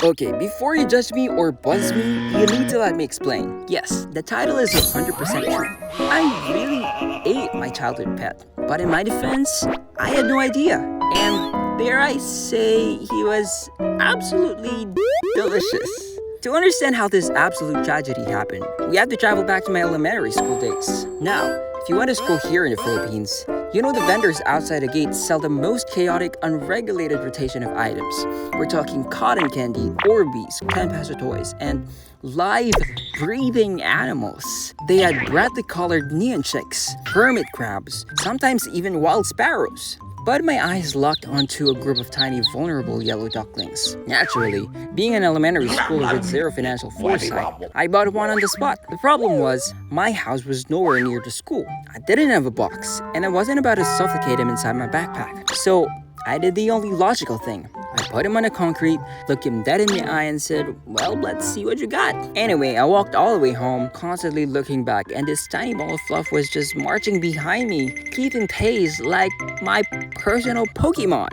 Okay, before you judge me or buzz me, you need to let me explain. Yes, the title is 100% true. I really ate my childhood pet, but in my defense, I had no idea. And dare I say, he was absolutely delicious. To understand how this absolute tragedy happened, we have to travel back to my elementary school days. Now, if you went to school here in the Philippines, you know the vendors outside the gate sell the most chaotic, unregulated rotation of items. We're talking cotton candy, Orbeez, 10 peso toys, and live, breathing animals. They had brightly colored neon chicks, hermit crabs, sometimes even wild sparrows. But my eyes locked onto a group of tiny, vulnerable yellow ducklings. Naturally, being an elementary schooler with zero financial foresight, I bought one on the spot. The problem was, my house was nowhere near the school. I didn't have a box, and I wasn't about to suffocate him inside my backpack. So, I did the only logical thing. I put him on the concrete, looked him dead in the eye, and said, well, let's see what you got. Anyway, I walked all the way home, constantly looking back, and this tiny ball of fluff was just marching behind me, keeping pace like my personal Pokemon.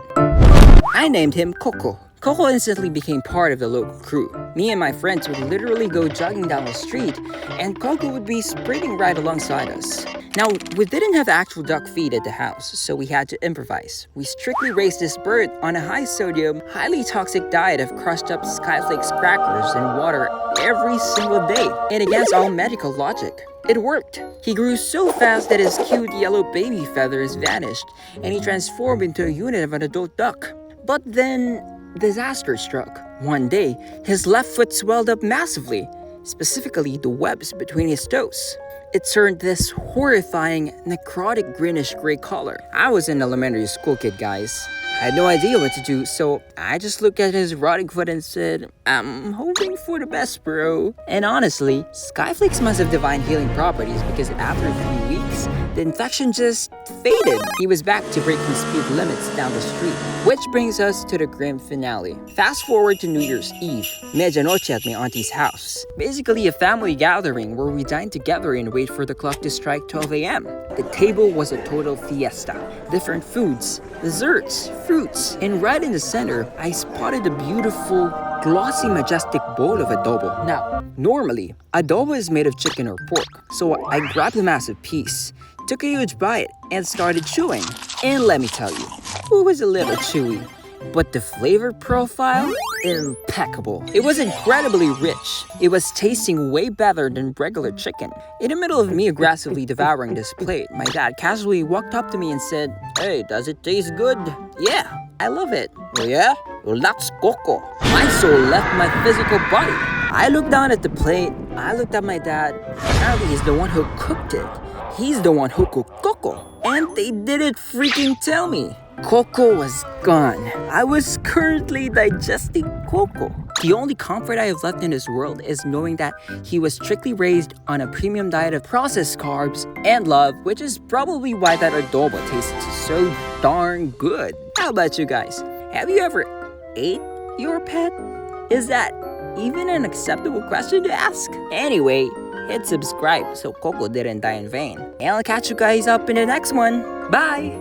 I named him Coco. Coco instantly became part of the local crew. Me and my friends would literally go jogging down the street, and Coco would be sprinting right alongside us. Now, we didn't have actual duck feed at the house, so we had to improvise. We strictly raised this bird on a high-sodium, highly toxic diet of crushed-up Skyflakes crackers and water every single day, and against all medical logic. It worked. He grew so fast that his cute yellow baby feathers vanished, and he transformed into a unit of an adult duck. But then, disaster struck. One day, his left foot swelled up massively, specifically the webs between his toes. It turned this horrifying, necrotic greenish gray color. I was an elementary school kid, guys. I had no idea what to do, so I just looked at his rotting foot and said, I'm hoping for the best, bro. And honestly, Skyflakes must have divine healing properties because after a few weeks, the infection just faded. He was back to breaking speed limits down the street. Which brings us to the grim finale. Fast forward to New Year's Eve, medianoche at my auntie's house. Basically a family gathering where we dine together and wait for the clock to strike 12 a.m. The table was a total fiesta. Different foods, desserts, fruits, and right in the center, I spotted a beautiful, glossy, majestic bowl of adobo. Now, normally, adobo is made of chicken or pork, so I grabbed a massive piece, took a huge bite, and started chewing. And let me tell you, it was a little chewy, but the flavor profile, impeccable. It was incredibly rich. It was tasting way better than regular chicken. In the middle of me aggressively devouring this plate, my dad casually walked up to me and said, hey, does it taste good? Yeah, I love it. Oh yeah? Well, that's Coco. My soul left my physical body. I looked down at the plate, I looked at my dad. Apparently he's the one who cooked it. He's the one who cooked Coco. And they didn't freaking tell me. Coco was gone. I was currently digesting Coco. The only comfort I have left in this world is knowing that he was strictly raised on a premium diet of processed carbs and love, which is probably why that adobo tastes so darn good. How about you guys? Have you ever ate your pet? Is that even an acceptable question to ask? Anyway, hit subscribe so Coco didn't die in vain. And I'll catch you guys up in the next one. Bye!